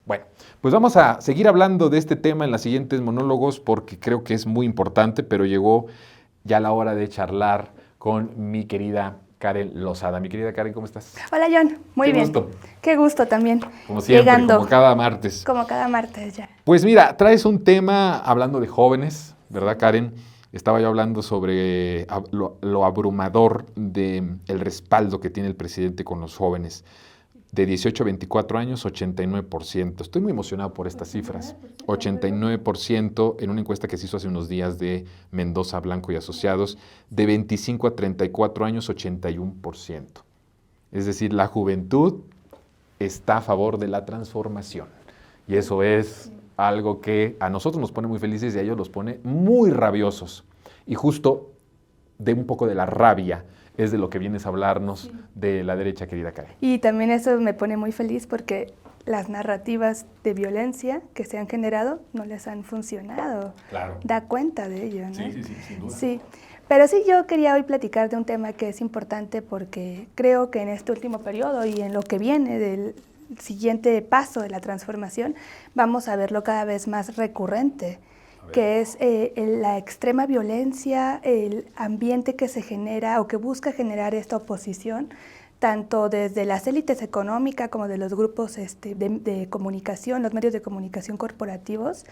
Bueno, pues vamos a seguir hablando de este tema en los siguientes monólogos porque creo que es muy importante, pero llegó ya la hora de charlar con mi querida Karen Lozada. Mi querida Karen, ¿cómo estás? Hola, John. Muy bien. Qué gusto. Qué gusto también. Como siempre, Llegando. como cada martes. Como cada martes ya. Pues mira, traes un tema hablando de jóvenes, ¿verdad, Karen? Estaba yo hablando sobre lo abrumador del respaldo que tiene el presidente con los jóvenes. De 18 a 24 años, 89%. Estoy muy emocionado por estas cifras. 89% en una encuesta que se hizo hace unos días de Mendoza, Blanco y Asociados. De 25 a 34 años, 81%. Es decir, la juventud está a favor de la transformación. Y eso es algo que a nosotros nos pone muy felices y a ellos los pone muy rabiosos. Y justo de un poco de la rabia es de lo que vienes a hablarnos de la derecha, querida Karen. Y también eso me pone muy feliz porque las narrativas de violencia que se han generado no les han funcionado. Claro. Da cuenta de ello, ¿no? Sí, sin duda. Sí. Pero sí, yo quería hoy platicar de un tema que es importante porque creo que en este último periodo y en lo que viene del siguiente paso de la transformación, vamos a verlo cada vez más recurrente, que es la extrema violencia, el ambiente que se genera o que busca generar esta oposición, tanto desde las élites económicas como de los grupos de comunicación, los medios de comunicación corporativos,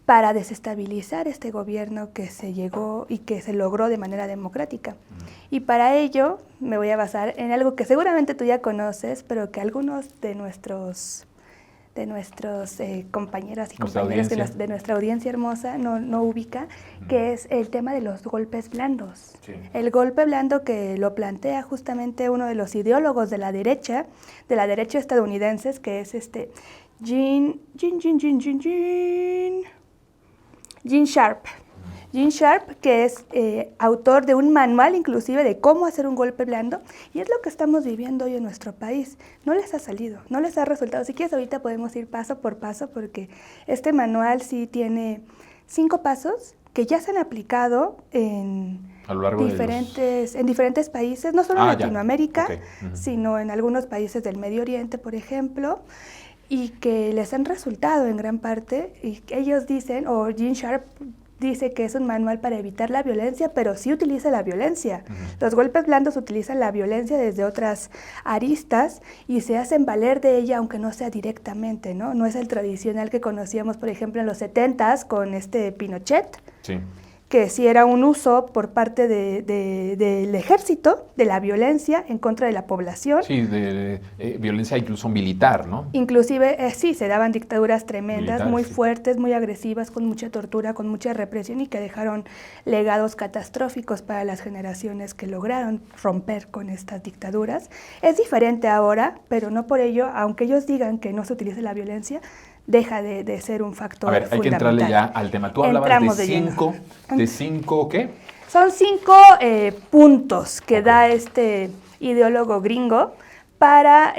para desestabilizar este gobierno que se llegó y que se logró de manera democrática. Y para ello me voy a basar en algo que seguramente tú ya conoces, pero que algunos de nuestros compañeras y compañeros de nuestra audiencia hermosa no ubica, que es el tema de los golpes blandos. Sí. El golpe blando que lo plantea justamente uno de los ideólogos de la derecha estadounidense, que es Gene Sharp. Gene Sharp, que es autor de un manual inclusive de cómo hacer un golpe blando, y es lo que estamos viviendo hoy en nuestro país. No les ha salido, no les ha resultado. Si quieres ahorita podemos ir paso por paso porque este manual sí tiene 5 pasos que ya se han aplicado en diferentes países, no solo en Latinoamérica, sino en algunos países del Medio Oriente, por ejemplo, y que les han resultado en gran parte, y ellos dicen, o Gene Sharp dice que es un manual para evitar la violencia, pero sí utiliza la violencia. Los golpes blandos utilizan la violencia desde otras aristas y se hacen valer de ella, aunque no sea directamente, ¿no? No es el tradicional que conocíamos, por ejemplo, en los 70s con Pinochet. Sí. Que sí era un uso por parte del ejército, de la violencia en contra de la población. Sí, de violencia incluso militar, ¿no? Inclusive, sí, se daban dictaduras tremendas, militar, muy fuertes, muy agresivas, con mucha tortura, con mucha represión y que dejaron legados catastróficos para las generaciones que lograron romper con estas dictaduras. Es diferente ahora, pero no por ello, aunque ellos digan que no se utilice la violencia, deja de ser un factor fundamental. A ver, hay que entrarle ya al tema. Tú hablabas de cinco, ¿qué? Son 5 puntos que da este ideólogo gringo para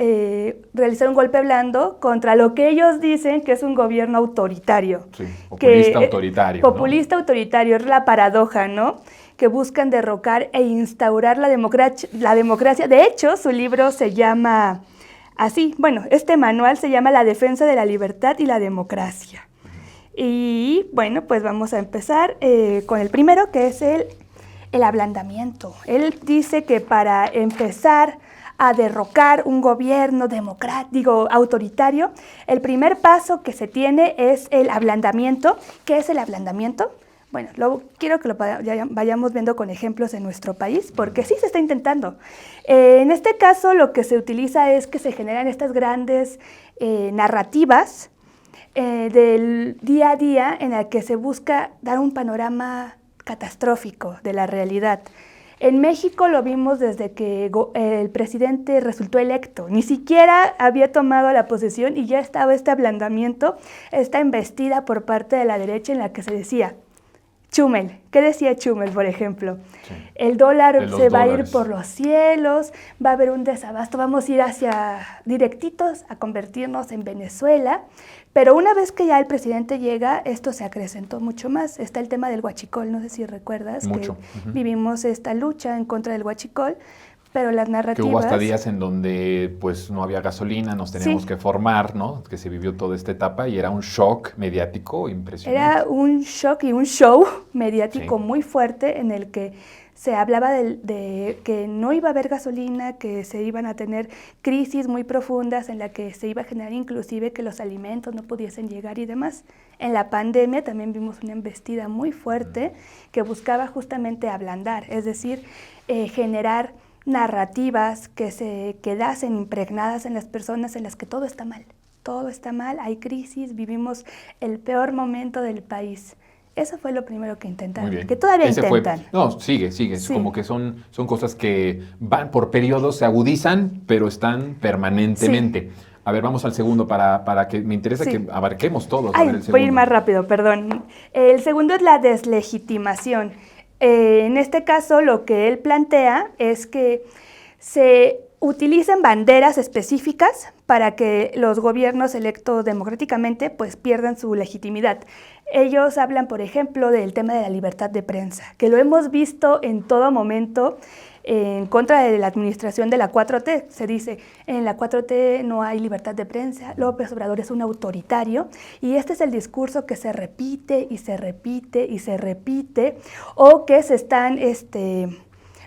realizar un golpe blando contra lo que ellos dicen que es un gobierno autoritario. Sí, populista autoritario. Populista autoritario, es la paradoja, ¿no? Que buscan derrocar e instaurar la democracia. De hecho, su libro se llama así, este manual se llama La defensa de la libertad y la democracia. Y bueno, pues vamos a empezar con el primero, que es el ablandamiento. Él dice que para empezar a derrocar un gobierno democrático, autoritario, el primer paso que se tiene es el ablandamiento. ¿Qué es el ablandamiento? Bueno, quiero que lo vayamos viendo con ejemplos en nuestro país, porque sí se está intentando. En este caso, lo que se utiliza es que se generan estas grandes narrativas del día a día en el que se busca dar un panorama catastrófico de la realidad. En México lo vimos desde que el presidente resultó electo. Ni siquiera había tomado la posesión y ya estaba este ablandamiento, esta embestida por parte de la derecha en la que se decía: Chumel, ¿qué decía Chumel, por ejemplo? Sí. El dólar se va a ir por los cielos, va a haber un desabasto, vamos a ir directitos a convertirnos en Venezuela. Pero una vez que ya el presidente llega, esto se acrecentó mucho más. Está el tema del huachicol, no sé si recuerdas, mucho. Que vivimos esta lucha en contra del huachicol, pero las narrativas... Que hubo hasta días en donde pues no había gasolina, nos teníamos que formar, ¿no? Que se vivió toda esta etapa y era un shock mediático impresionante. Era un shock y un show mediático muy fuerte en el que se hablaba de que no iba a haber gasolina, que se iban a tener crisis muy profundas en la que se iba a generar inclusive que los alimentos no pudiesen llegar y demás. En la pandemia también vimos una embestida muy fuerte que buscaba justamente ablandar, es decir, generar narrativas que se quedasen impregnadas en las personas en las que todo está mal. Todo está mal, hay crisis, vivimos el peor momento del país. Eso fue lo primero que intentaron, que todavía intentan. Sigue. Sí. Como que son cosas que van por periodos, se agudizan, pero están permanentemente. Sí. A ver, vamos al segundo para que me interesa que abarquemos todos. Voy a ir más rápido, perdón. El segundo es la deslegitimación. En este caso, lo que él plantea es que se utilicen banderas específicas para que los gobiernos electos democráticamente pues pierdan su legitimidad. Ellos hablan, por ejemplo, del tema de la libertad de prensa, que lo hemos visto en todo momento en contra de la administración de la 4T. Se dice, en la 4T no hay libertad de prensa, López Obrador es un autoritario, y este es el discurso que se repite y se repite y se repite, o que se están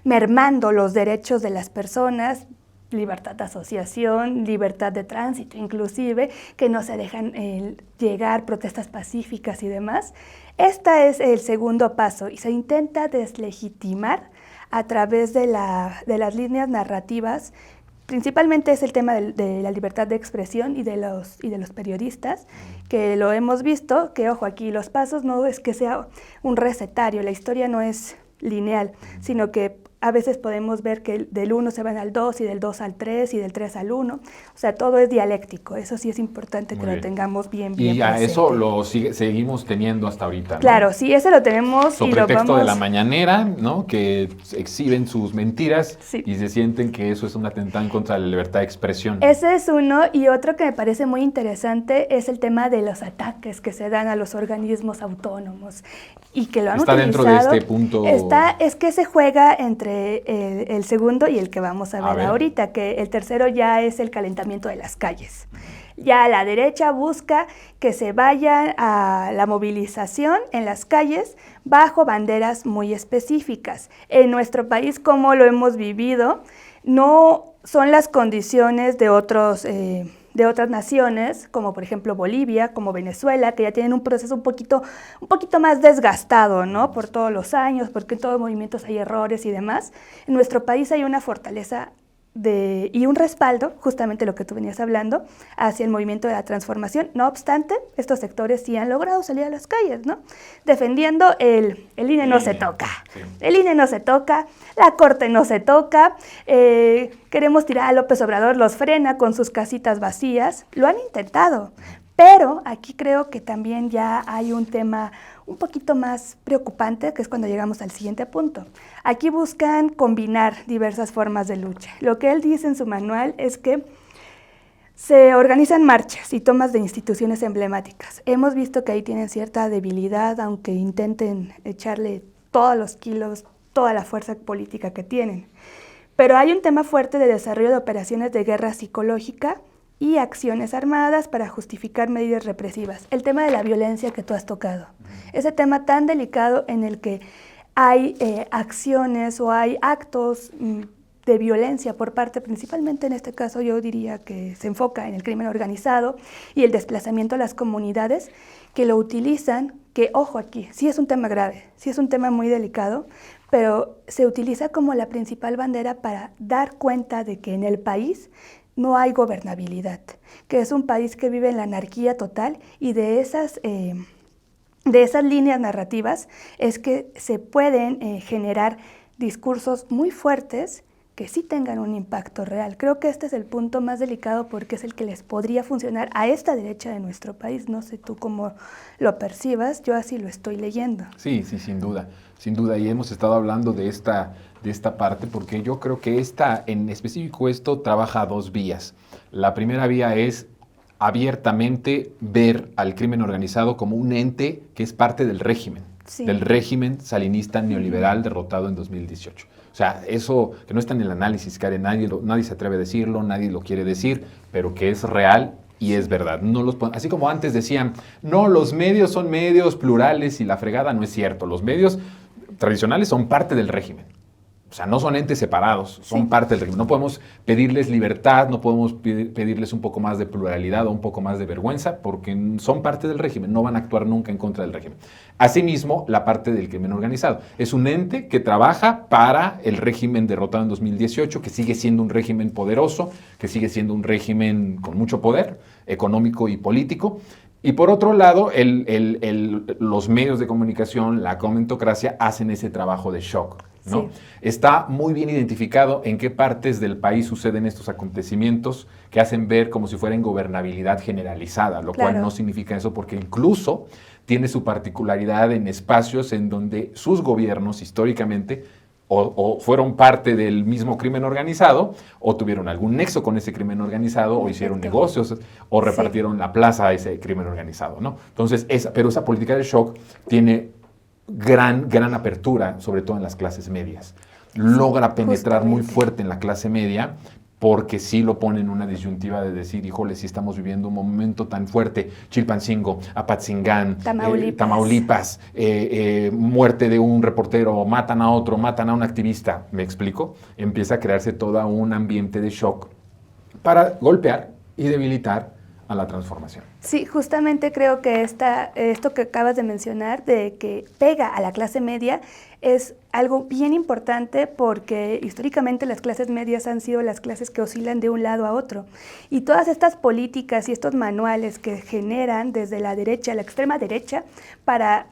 mermando los derechos de las personas, libertad de asociación, libertad de tránsito inclusive, que no se dejan llegar, protestas pacíficas y demás. Este es el segundo paso y se intenta deslegitimar a través de las líneas narrativas. Principalmente es el tema de la libertad de expresión y de los periodistas, que lo hemos visto, que ojo, aquí los pasos no es que sea un recetario, la historia no es lineal, sino que a veces podemos ver que del 1 se van al 2 y del 2 al 3 y del 3 al 1. O sea, todo es dialéctico. Eso sí es importante que lo tengamos bien presente. Y a eso lo seguimos teniendo hasta ahorita, ¿no? Claro, sí, eso lo tenemos. Sobre pretexto de la mañanera, ¿no? Que exhiben sus mentiras y se sienten que eso es un atentado contra la libertad de expresión. Ese es uno. Y otro que me parece muy interesante es el tema de los ataques que se dan a los organismos autónomos y que lo han utilizado. Está dentro de este punto. Es que se juega entre el segundo y el que vamos a ver ahorita, que el tercero ya es el calentamiento de las calles. Ya la derecha busca que se vayan a la movilización en las calles bajo banderas muy específicas. En nuestro país, como lo hemos vivido, no son las condiciones de otras naciones, como por ejemplo Bolivia, como Venezuela, que ya tienen un proceso un poquito más desgastado, ¿no? Por todos los años, porque en todos los movimientos hay errores y demás. En nuestro país hay una fortaleza y un respaldo, justamente lo que tú venías hablando, hacia el movimiento de la transformación. No obstante, estos sectores sí han logrado salir a las calles, ¿no? Defendiendo el INE no se toca. Sí. El INE no se toca, la Corte no se toca, queremos tirar a López Obrador, los frena con sus casitas vacías. Lo han intentado, pero aquí creo que también ya hay un tema un poquito más preocupante, que es cuando llegamos al siguiente punto. Aquí buscan combinar diversas formas de lucha. Lo que él dice en su manual es que se organizan marchas y tomas de instituciones emblemáticas. Hemos visto que ahí tienen cierta debilidad, aunque intenten echarle todos los kilos, toda la fuerza política que tienen. Pero hay un tema fuerte de desarrollo de operaciones de guerra psicológica y acciones armadas para justificar medidas represivas. El tema de la violencia que tú has tocado. Ese tema tan delicado en el que hay acciones o hay actos de violencia por parte, principalmente en este caso yo diría que se enfoca en el crimen organizado y el desplazamiento a las comunidades que lo utilizan, que ojo aquí, sí es un tema grave, sí es un tema muy delicado, pero se utiliza como la principal bandera para dar cuenta de que en el país no hay gobernabilidad, que es un país que vive en la anarquía total y de esas líneas narrativas es que se pueden generar discursos muy fuertes que sí tengan un impacto real. Creo que este es el punto más delicado porque es el que les podría funcionar a esta derecha de nuestro país. No sé tú cómo lo percibas, yo así lo estoy leyendo. Sí, sin duda. Y hemos estado hablando de esta parte porque yo creo que en específico esto trabaja a dos vías. La primera vía es abiertamente ver al crimen organizado como un ente que es parte del régimen. Sí. del régimen salinista neoliberal derrotado en 2018. O sea, eso que no está en el análisis, Karen, nadie se atreve a decirlo, nadie lo quiere decir, pero que es real y es verdad. Así como antes decían, no, los medios son medios plurales y la fregada, no es cierto. Los medios tradicionales son parte del régimen. O sea, no son entes separados, son parte del régimen. No podemos pedirles libertad, no podemos pedirles un poco más de pluralidad o un poco más de vergüenza, porque son parte del régimen, no van a actuar nunca en contra del régimen. Asimismo, la parte del crimen organizado. Es un ente que trabaja para el régimen derrotado en 2018, que sigue siendo un régimen poderoso, que sigue siendo un régimen con mucho poder económico y político. Y por otro lado, los medios de comunicación, la comentocracia, hacen ese trabajo de shock, ¿no? Sí. Está muy bien identificado en qué partes del país suceden estos acontecimientos que hacen ver como si fuera ingobernabilidad generalizada, lo cual no significa eso, porque incluso tiene su particularidad en espacios en donde sus gobiernos históricamente o fueron parte del mismo crimen organizado, o tuvieron algún nexo con ese crimen organizado, o hicieron negocios, o repartieron la plaza a ese crimen organizado, ¿no? Entonces, pero esa política del shock tiene gran apertura, sobre todo en las clases medias. Logra penetrar muy fuerte en la clase media, porque sí lo pone en una disyuntiva de decir, híjole, sí estamos viviendo un momento tan fuerte, Chilpancingo, Apatzingán, Tamaulipas, muerte de un reportero, matan a otro, matan a un activista, ¿me explico? Empieza a crearse todo un ambiente de shock para golpear y debilitar a la transformación. Sí, justamente creo que esto que acabas de mencionar, de que pega a la clase media, es algo bien importante porque históricamente las clases medias han sido las clases que oscilan de un lado a otro. Y todas estas políticas y estos manuales que generan desde la derecha, la extrema derecha, para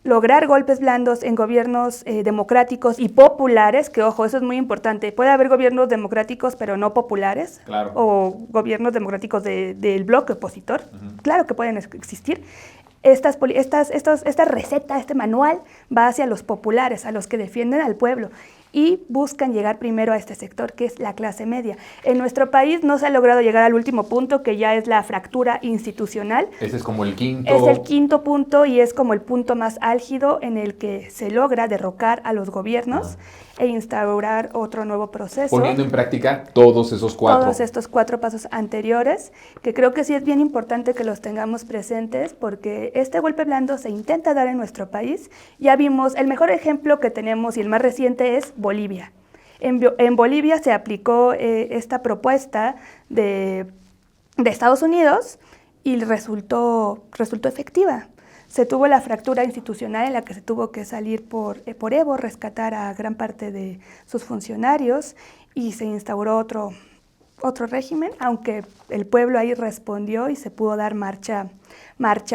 lograr golpes blandos en gobiernos democráticos y populares, que ojo, eso es muy importante. Puede haber gobiernos democráticos pero no populares, claro, o gobiernos democráticos del bloque opositor, claro que pueden existir. Esta receta, este manual va hacia los populares, a los que defienden al pueblo y buscan llegar primero a este sector que es la clase media. En nuestro país no se ha logrado llegar al último punto, que ya es la fractura institucional. Ese es como el quinto. Es el quinto punto y es como el punto más álgido en el que se logra derrocar a los gobiernos e instaurar otro nuevo proceso. Poniendo en práctica todos esos cuatro. Todos estos 4 pasos anteriores, que creo que sí es bien importante que los tengamos presentes, porque este golpe blando se intenta dar en nuestro país. Ya vimos, el mejor ejemplo que tenemos y el más reciente es Bolivia. En Bolivia se aplicó esta propuesta de Estados Unidos y resultó efectiva. Se tuvo la fractura institucional en la que se tuvo que salir por Evo, rescatar a gran parte de sus funcionarios y se instauró otro régimen, aunque el pueblo ahí respondió y se pudo dar marcha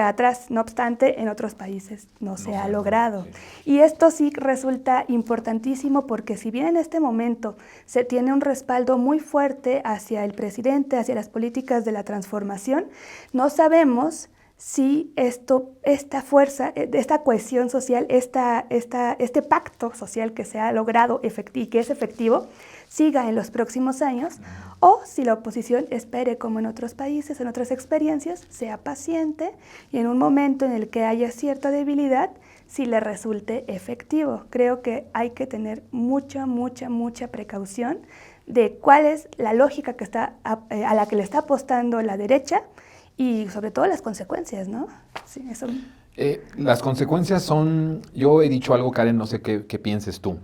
atrás. No obstante, en otros países no se ha logrado. Sí. Y esto sí resulta importantísimo porque si bien en este momento se tiene un respaldo muy fuerte hacia el presidente, hacia las políticas de la transformación, no sabemos si esta fuerza, esta cohesión social, este pacto social que se ha logrado y que es efectivo, siga en los próximos años, o si la oposición espere, como en otros países, en otras experiencias, sea paciente y en un momento en el que haya cierta debilidad, si le resulte efectivo. Creo que hay que tener mucha precaución de cuál es la lógica que a la que le está apostando la derecha, y sobre todo las consecuencias, ¿no? Sí, eso. Las consecuencias son, yo he dicho algo, Karen, no sé qué pienses tú.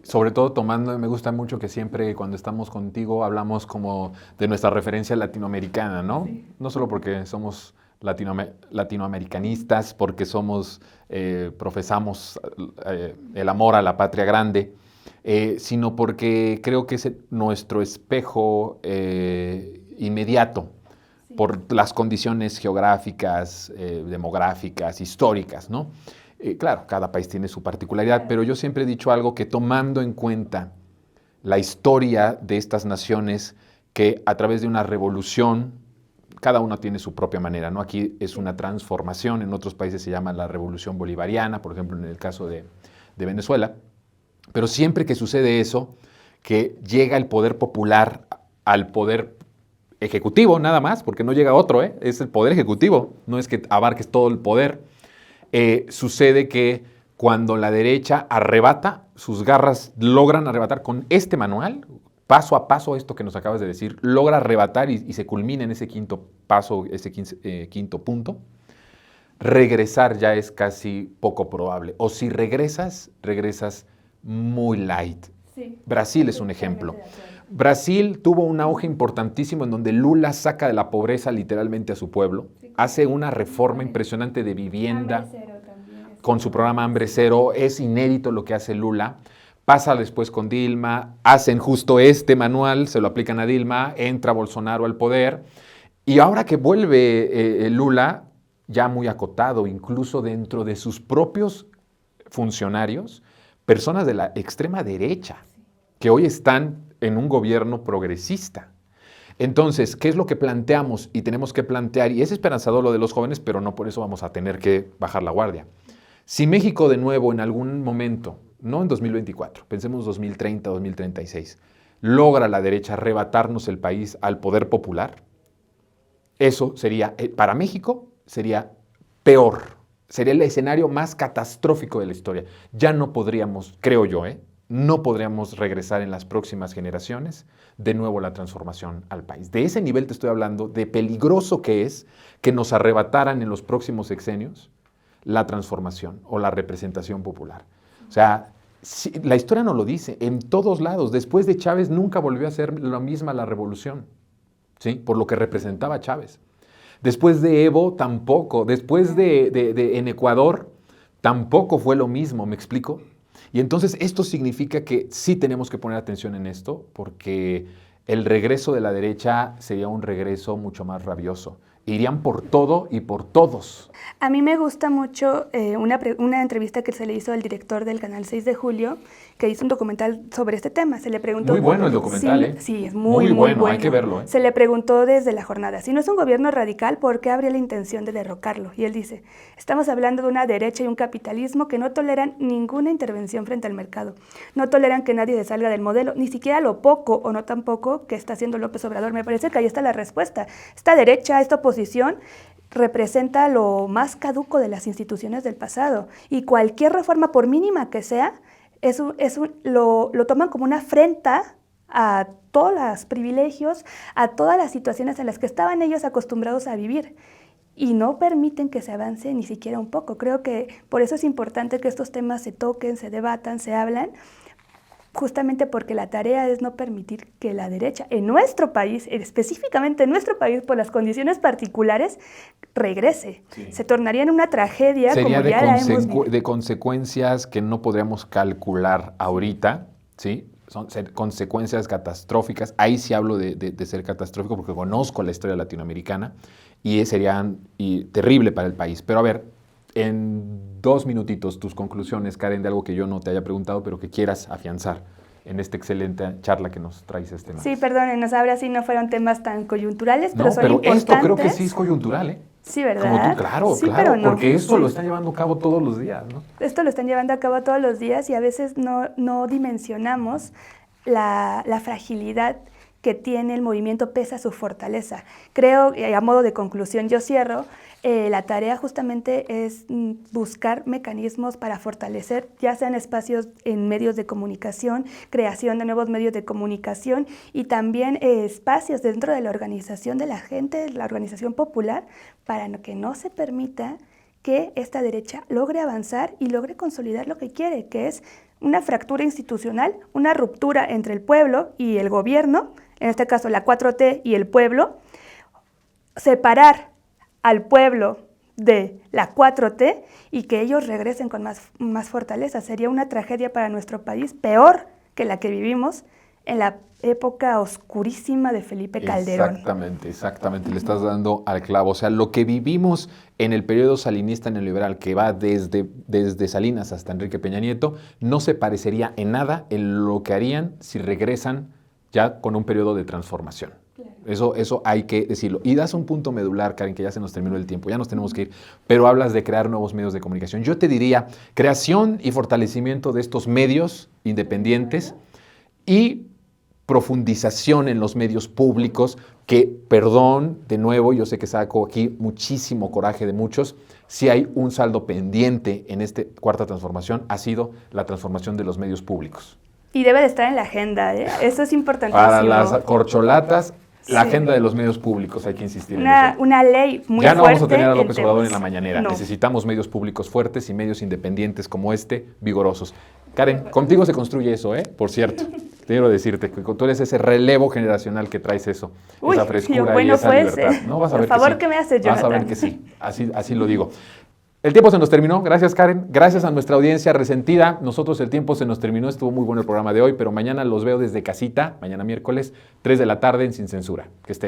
Sobre todo me gusta mucho que siempre cuando estamos contigo hablamos como de nuestra referencia latinoamericana, ¿no? Sí. No solo porque somos latinoamericanistas, porque profesamos el amor a la patria grande, sino porque creo que es nuestro espejo inmediato, por las condiciones geográficas, demográficas, históricas, ¿no? Claro, cada país tiene su particularidad, pero yo siempre he dicho algo que tomando en cuenta la historia de estas naciones que a través de una revolución, cada uno tiene su propia manera, ¿no? Aquí es una transformación, en otros países se llama la revolución bolivariana, por ejemplo, en el caso de Venezuela, pero siempre que sucede eso, que llega el poder popular al poder ejecutivo nada más, porque no llega otro, es el poder ejecutivo, no es que abarques todo el poder. sucede que cuando la derecha arrebata, sus garras logran arrebatar con este manual, paso a paso, esto que nos acabas de decir, logra arrebatar y se culmina en ese quinto paso, ese quinto punto. Regresar ya es casi poco probable. O si regresas muy light. Sí. Brasil es un ejemplo. Brasil tuvo un auge importantísimo en donde Lula saca de la pobreza literalmente a su pueblo, hace una reforma impresionante de vivienda con su programa Hambre Cero, es inédito lo que hace Lula. Pasa después con Dilma, hacen justo este manual, se lo aplican a Dilma, entra Bolsonaro al poder, y ahora que vuelve Lula, ya muy acotado, incluso dentro de sus propios funcionarios, personas de la extrema derecha, que hoy están en un gobierno progresista. Entonces, ¿qué es lo que planteamos y tenemos que plantear? Y es esperanzador lo de los jóvenes, pero no por eso vamos a tener que bajar la guardia. Si México de nuevo en algún momento, no en 2024, pensemos 2030, 2036, logra la derecha arrebatarnos el país al poder popular, eso sería, para México, sería peor. Sería el escenario más catastrófico de la historia. Ya no podríamos, creo yo, no podríamos regresar en las próximas generaciones de nuevo la transformación al país. De ese nivel te estoy hablando, de peligroso que es que nos arrebataran en los próximos sexenios la transformación o la representación popular. O sea, la historia nos lo dice, en todos lados. Después de Chávez nunca volvió a ser la misma la revolución, ¿sí? Por lo que representaba Chávez. Después de Evo tampoco, después en Ecuador tampoco fue lo mismo, ¿me explico? Y entonces esto significa que sí tenemos que poner atención en esto, porque el regreso de la derecha sería un regreso mucho más rabioso. Irían por todo y por todos. A mí me gusta mucho una entrevista que se le hizo al director del Canal 6 de Julio, que hizo un documental sobre este tema. Se le preguntó... Muy bueno el documental, sí, sí, es muy bueno. Hay que verlo. Se le preguntó desde la jornada, si no es un gobierno radical, ¿por qué habría la intención de derrocarlo? Y él dice, estamos hablando de una derecha y un capitalismo que no toleran ninguna intervención frente al mercado. No toleran que nadie se salga del modelo, ni siquiera lo poco o no tan poco que está haciendo López Obrador. Me parece que ahí está la respuesta. Esta derecha, esta oposición, representa lo más caduco de las instituciones del pasado, y cualquier reforma, por mínima que sea, lo toman como una afrenta a todos los privilegios, a todas las situaciones en las que estaban ellos acostumbrados a vivir, y no permiten que se avance ni siquiera un poco. Creo que por eso es importante que estos temas se toquen, se debatan, se hablan, justamente porque la tarea es no permitir que la derecha en nuestro país, específicamente en nuestro país, por las condiciones particulares, regrese. Sí. Se tornaría en una tragedia. Sería como ya la hemos visto. De consecuencias que no podríamos calcular ahorita, ¿sí? Son consecuencias catastróficas. Ahí sí hablo de ser catastrófico porque conozco la historia latinoamericana y sería terrible para el país. Pero a ver, en 2 minutitos, tus conclusiones, Karen, de algo que yo no te haya preguntado, pero que quieras afianzar en esta excelente charla que nos traes este martes. Sí, perdónenos, ahora sí no fueron temas tan coyunturales, pero son importantes. Esto creo que sí es coyuntural, ¿eh? Sí, ¿verdad? Como tú, claro, sí, claro, no, porque esto lo están llevando a cabo todos los días, ¿no? Esto lo están llevando a cabo todos los días y a veces no dimensionamos la fragilidad que tiene el movimiento pese a su fortaleza. Creo, a modo de conclusión, yo cierro, la tarea justamente es buscar mecanismos para fortalecer, ya sean espacios en medios de comunicación, creación de nuevos medios de comunicación y también espacios dentro de la organización de la gente, la organización popular, para que no se permita que esta derecha logre avanzar y logre consolidar lo que quiere, que es una fractura institucional, una ruptura entre el pueblo y el gobierno, en este caso la 4T y el pueblo, separar al pueblo de la 4T y que ellos regresen con más fortaleza. Sería una tragedia para nuestro país, peor que la que vivimos en la época oscurísima de Felipe Calderón. Exactamente, le estás dando al clavo. O sea, lo que vivimos en el periodo salinista neoliberal, que va desde Salinas hasta Enrique Peña Nieto, no se parecería en nada en lo que harían si regresan ya con un periodo de transformación. Claro. Eso hay que decirlo. Y das un punto medular, Karen, que ya se nos terminó el tiempo, ya nos tenemos que ir, pero hablas de crear nuevos medios de comunicación. Yo te diría creación y fortalecimiento de estos medios independientes y profundización en los medios públicos que, perdón, de nuevo, yo sé que saco aquí muchísimo coraje de muchos, si hay un saldo pendiente en esta cuarta transformación, ha sido la transformación de los medios públicos. Y debe de estar en la agenda, ¿eh? Eso es importantísimo. Para las corcholatas, la Sí. agenda de los medios públicos, hay que insistir en eso. Una ley muy Ya no fuerte. vamos a tener a en López Obrador en la temas. mañanera. No. Necesitamos medios públicos fuertes y medios independientes como este, vigorosos. Karen, contigo se construye eso, ¿eh? Por cierto. Quiero decirte que tú eres ese relevo generacional que traes eso, Uy, esa frescura bueno y esa fuese. libertad. No, vas a Por ver favor, que sí. ¿qué me haces, Vas a ver Jonathan? que sí. Así lo digo. El tiempo se nos terminó. Gracias, Karen. Gracias a nuestra audiencia resentida. Nosotros el tiempo se nos terminó. Estuvo muy bueno el programa de hoy, pero mañana los veo desde casita, mañana miércoles, 3 de la tarde en Sin Censura. Que esté bien.